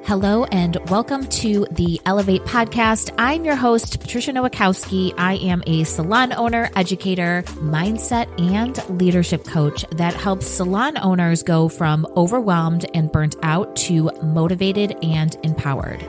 Hello and welcome to the Elevate podcast. I'm your host, Patricia Nowakowski. I am a salon owner, educator, mindset, and leadership coach that helps salon owners go from overwhelmed and burnt out to motivated and empowered.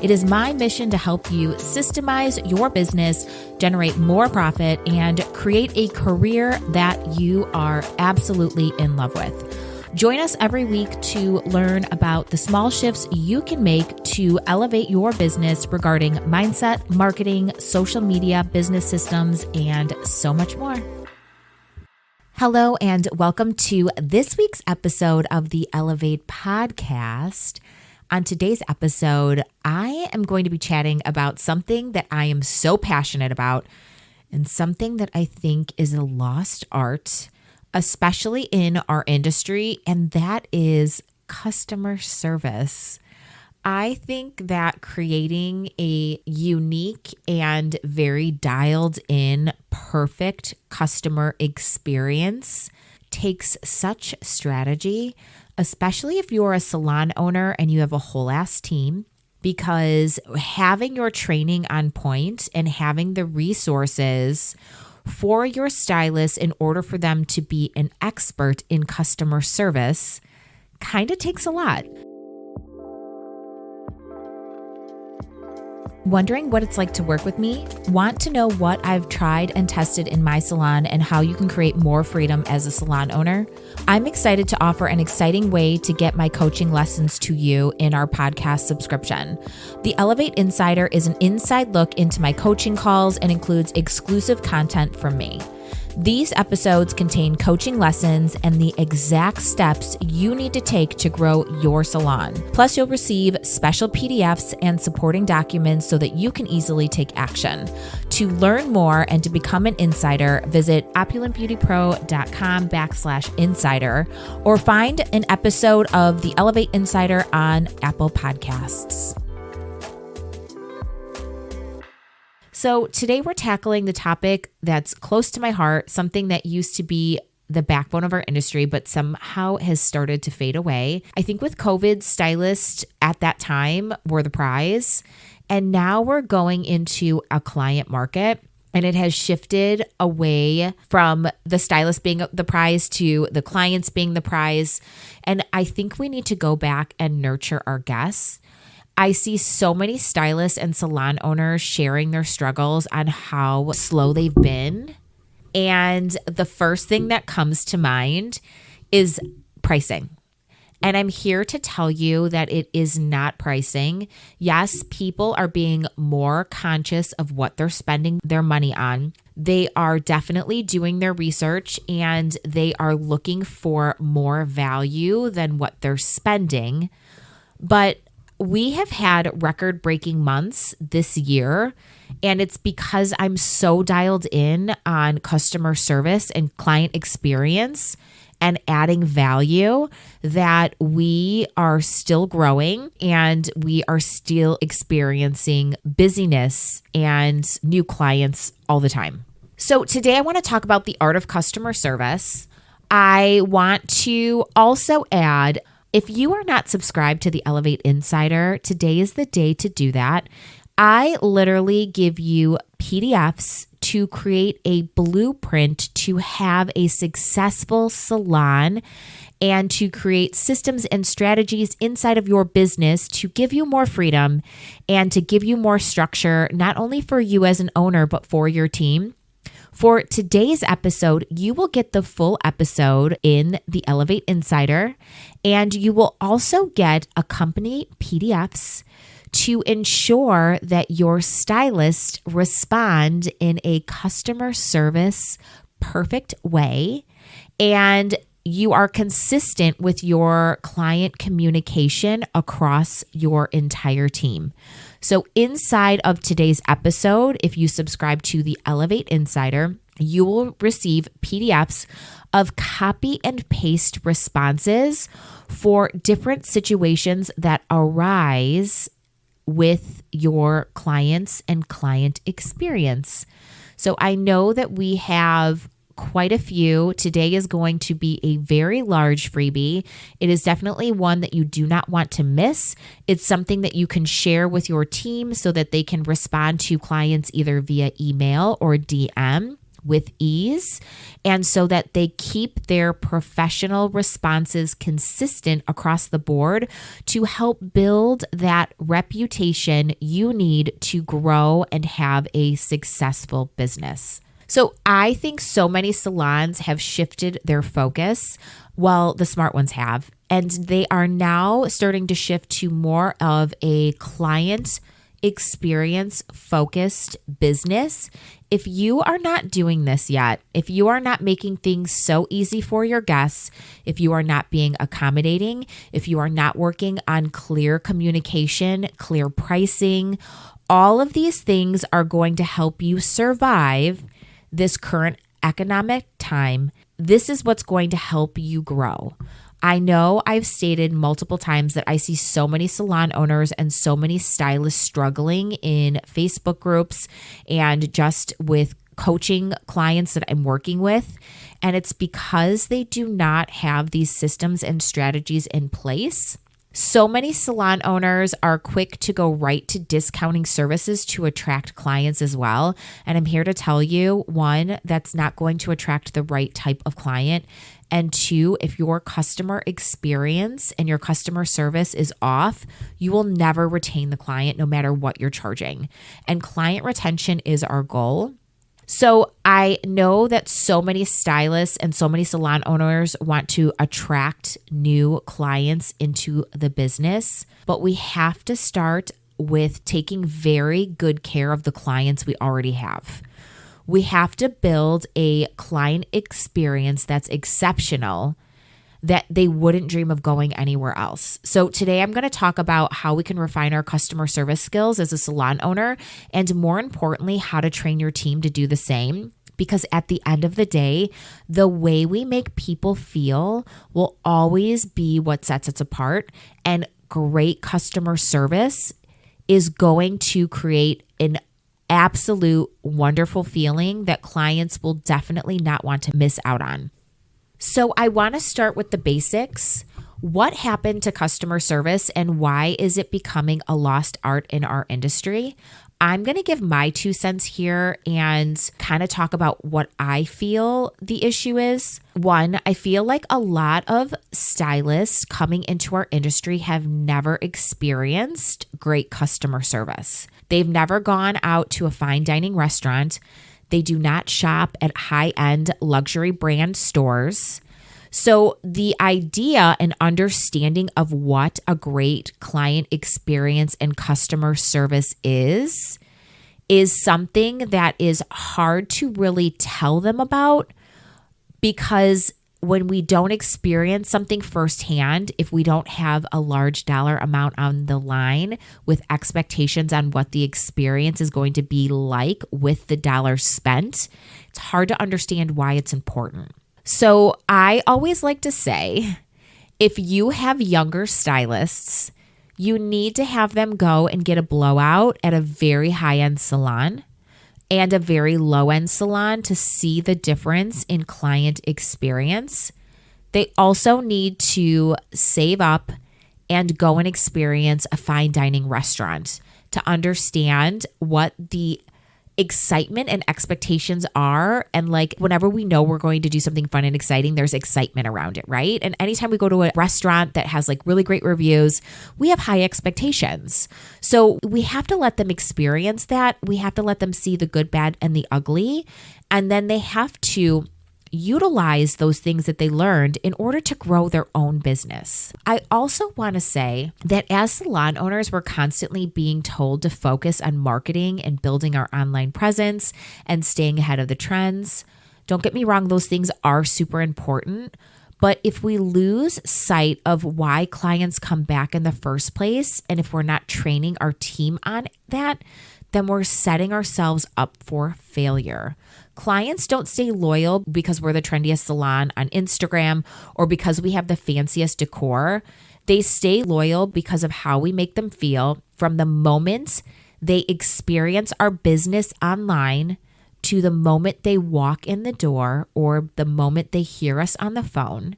It is my mission to help you systemize your business, generate more profit, and create a career that you are absolutely in love with. Join us every week to learn about the small shifts you can make to elevate your business regarding mindset, marketing, social media, business systems, and so much more. Hello, and welcome to this week's episode of the Elevate podcast. On today's episode, I am going to be chatting about something that I am so passionate about and something that I think is a lost art, especially in our industry, and that is customer service. I think that creating a unique and very dialed in, perfect customer experience takes such strategy, especially if you're a salon owner and you have a whole ass team, because having your training on point and having the resources for your stylists in order for them to be an expert in customer service kind of takes a lot. Wondering what it's like to work with me? Want to know what I've tried and tested in my salon and how you can create more freedom as a salon owner? I'm excited to offer an exciting way to get my coaching lessons to you in our podcast subscription. The Elevate Insider is an inside look into my coaching calls and includes exclusive content from me. These episodes contain coaching lessons and the exact steps you need to take to grow your salon. Plus, you'll receive special PDFs and supporting documents so that you can easily take action. To learn more and to become an insider, visit opulentbeautypro.com/insider or find an episode of the Elevate Insider on Apple Podcasts. So today we're tackling the topic that's close to my heart, something that used to be the backbone of our industry, but somehow has started to fade away. I think with COVID, stylists at that time were the prize, and now we're going into a client market. And it has shifted away from the stylist being the prize to the clients being the prize. And I think we need to go back and nurture our guests. I see so many stylists and salon owners sharing their struggles on how slow they've been. And the first thing that comes to mind is pricing. And I'm here to tell you that it is not pricing. Yes, people are being more conscious of what they're spending their money on. They are definitely doing their research and they are looking for more value than what they're spending. But we have had record-breaking months this year, and it's because I'm so dialed in on customer service and client experience and adding value that we are still growing and we are still experiencing busyness and new clients all the time. So today I want to talk about the art of customer service. I want to also add, if you are not subscribed to the Elevate Insider, today is the day to do that. I literally give you PDFs to create a blueprint to have a successful salon and to create systems and strategies inside of your business to give you more freedom and to give you more structure, not only for you as an owner, but for your team. For today's episode, you will get the full episode in the Elevate Insider, and you will also get accompanying PDFs to ensure that your stylists respond in a customer service perfect way, and you are consistent with your client communication across your entire team. So inside of today's episode, if you subscribe to the Elevate Insider, you will receive PDFs of copy and paste responses for different situations that arise with your clients and client experience. So I know that we have quite a few. Today is going to be a very large freebie. It is definitely one that you do not want to miss. It's something that you can share with your team so that they can respond to clients either via email or DM with ease, and so that they keep their professional responses consistent across the board to help build that reputation you need to grow and have a successful business. So I think so many salons have shifted their focus, well, the smart ones have, and they are now starting to shift to more of a client experience focused business. If you are not doing this yet, if you are not making things so easy for your guests, if you are not being accommodating, if you are not working on clear communication, clear pricing, all of these things are going to help you survive this current economic time. This is what's going to help you grow. I know I've stated multiple times that I see so many salon owners and so many stylists struggling in Facebook groups and just with coaching clients that I'm working with. And it's because they do not have these systems and strategies in place. So many salon owners are quick to go right to discounting services to attract clients as well. And I'm here to tell you, one, that's not going to attract the right type of client. And two, if your customer experience and your customer service is off, you will never retain the client no matter what you're charging. And client retention is our goal. So I know that so many stylists and so many salon owners want to attract new clients into the business, but we have to start with taking very good care of the clients we already have. We have to build a client experience that's exceptional, that they wouldn't dream of going anywhere else. So today I'm going to talk about how we can refine our customer service skills as a salon owner, and more importantly, how to train your team to do the same. Because at the end of the day, the way we make people feel will always be what sets us apart. And great customer service is going to create an absolute wonderful feeling that clients will definitely not want to miss out on. So I want to start with the basics. What happened to customer service and why is it becoming a lost art in our industry? I'm going to give my 2 cents here and kind of talk about what I feel the issue is. One, I feel like a lot of stylists coming into our industry have never experienced great customer service. They've never gone out to a fine dining restaurant. They do not shop at high-end luxury brand stores. So the idea and understanding of what a great client experience and customer service is something that is hard to really tell them about, because when we don't experience something firsthand, if we don't have a large dollar amount on the line with expectations on what the experience is going to be like with the dollar spent, it's hard to understand why it's important. So I always like to say, if you have younger stylists, you need to have them go and get a blowout at a very high-end salon and a very low-end salon to see the difference in client experience. They also need to save up and go and experience a fine dining restaurant to understand what the excitement and expectations are. And like, whenever we know we're going to do something fun and exciting, there's excitement around it, right? And anytime we go to a restaurant that has like really great reviews, we have high expectations. So we have to let them experience that. We have to let them see the good, bad, and the ugly. And then they have to utilize those things that they learned in order to grow their own business. I also want to say that as salon owners, we're constantly being told to focus on marketing and building our online presence and staying ahead of the trends. Don't get me wrong, those things are super important. But if we lose sight of why clients come back in the first place, and if we're not training our team on that, then we're setting ourselves up for failure. Clients don't stay loyal because we're the trendiest salon on Instagram or because we have the fanciest decor. They stay loyal because of how we make them feel from the moment they experience our business online to the moment they walk in the door or the moment they hear us on the phone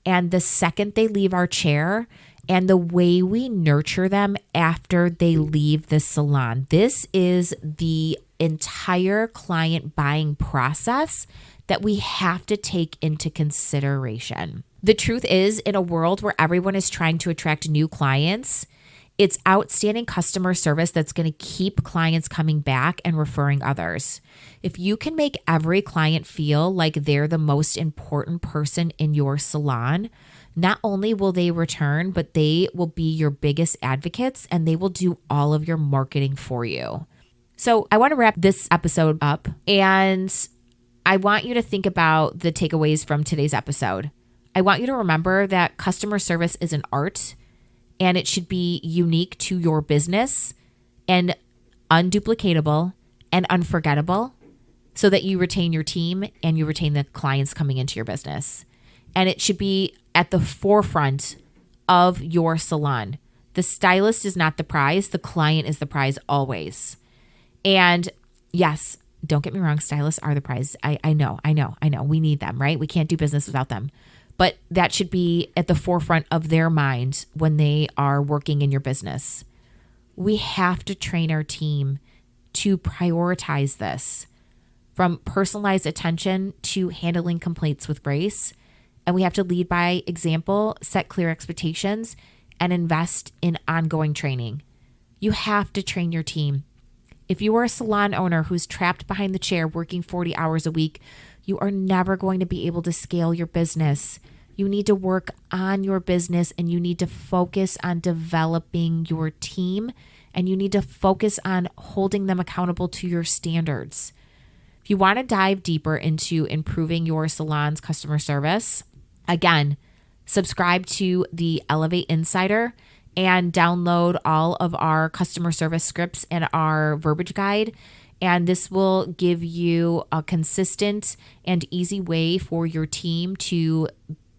and the second they leave our chair and the way we nurture them after they leave the salon. This is the entire client buying process that we have to take into consideration. The truth is, in a world where everyone is trying to attract new clients, it's outstanding customer service that's going to keep clients coming back and referring others. If you can make every client feel like they're the most important person in your salon, not only will they return, but they will be your biggest advocates and they will do all of your marketing for you. So I want to wrap this episode up, and I want you to think about the takeaways from today's episode. I want you to remember that customer service is an art, and it should be unique to your business and unduplicatable and unforgettable so that you retain your team and you retain the clients coming into your business. And it should be at the forefront of your salon. The stylist is not the prize. The client is the prize always. And yes, don't get me wrong, stylists are the prize. I know. We need them, right? We can't do business without them. But that should be at the forefront of their mind when they are working in your business. We have to train our team to prioritize this, from personalized attention to handling complaints with grace. And we have to lead by example, set clear expectations, and invest in ongoing training. You have to train your team. If you are a salon owner who's trapped behind the chair working 40 hours a week, you are never going to be able to scale your business. You need to work on your business and you need to focus on developing your team and you need to focus on holding them accountable to your standards. If you want to dive deeper into improving your salon's customer service, again, subscribe to the Elevate Insider and download all of our customer service scripts and our verbiage guide. And this will give you a consistent and easy way for your team to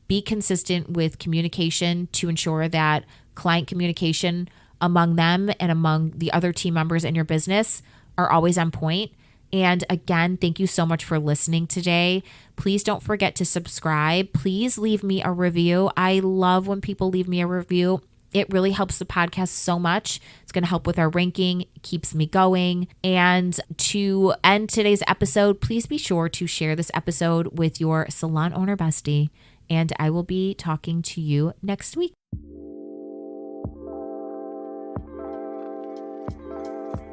be consistent with communication to ensure that client communication among them and among the other team members in your business are always on point. And again, thank you so much for listening today. Please don't forget to subscribe. Please leave me a review. I love when people leave me a review. It really helps the podcast so much. It's going to help with our ranking, keeps me going. And to end today's episode, please be sure to share this episode with your salon owner bestie. And I will be talking to you next week.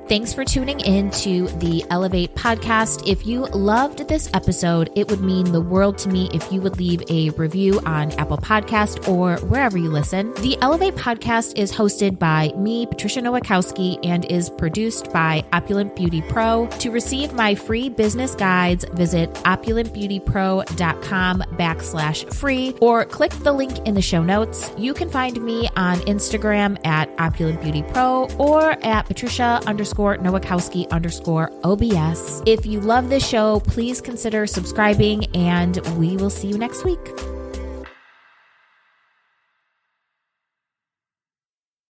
Thanks for tuning in to the Elevate podcast. If you loved this episode, it would mean the world to me if you would leave a review on Apple Podcast or wherever you listen. The Elevate podcast is hosted by me, Patricia Nowakowski, and is produced by Opulent Beauty Pro. To receive my free business guides, visit opulentbeautypro.com/free or click the link in the show notes. You can find me on Instagram at Opulent Beauty Pro or at Patricia_Nowakowski_OBS. If you love this show, please consider subscribing and we will see you next week.